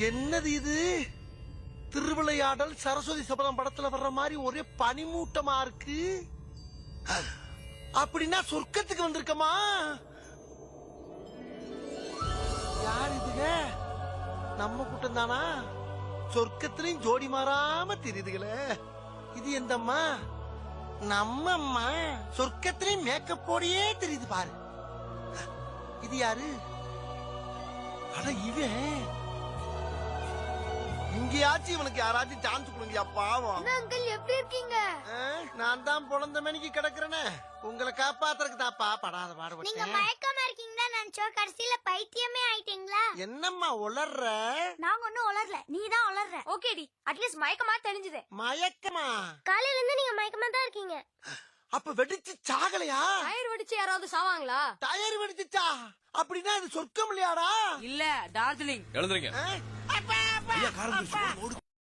என்னது இது? திருவிளையாடல் சரஸ்வதி சபதம் படத்துல வர்ற மாதிரி ஒரே பனிமூட்டமா இருக்கு. அப்படின்னா சொர்க்கத்துக்கு வந்திருக்கமா? யார் இதுங்க? நம்ம கூட்டம் தானா? சொர்க்கத்திலையும் ஜோடி மாறாம தெரியுதுங்களே. இது எந்தம்மா? நம்ம அம்மா. சொர்க்கத்திலையும் மேக்கப் போடியே தெரியுது பாரு. இது யாரு? அட இவன். இங்கேயாச்சும் இவனுக்கு யாராச்சும் சான்ஸ் கொடுங்க பாவம். அங்கிள் எப்படி இருக்கீங்க? நான் தான் பொழந்த மணிக்கு கிடக்குறேனே. உங்களை காப்பாத்துறதுக்கு தாப்பா படாத நீங்க பாடுபட்டேன். மயக்கமா இருக்கீங்களா நினைச்சோம், கடைசியில பைத்தியமே ஆயிட்டீங்களா? என்னம்மா உளர்ற? நாங்க ஒன்னும் உளரல, நீதான் உளர்ற. ஓகேடி, அட்லீஸ்ட் மயக்கமா தெரிஞ்சது. மயக்கமா? காலையில இருந்து நீங்க மயக்கமா தான் இருக்கீங்க. அப்ப வெடிச்சு சாகலையா? டயர் வெடிச்சு யாராவது சாவாங்களா? டயர் வெடிச்சுச்சா? அப்படின்னா இது சொர்க்கம் இல்லையாடா? இல்ல டார்ஜிலிங். எழுந்துறீங்க. அப்பா, அப்பா, அப்பா.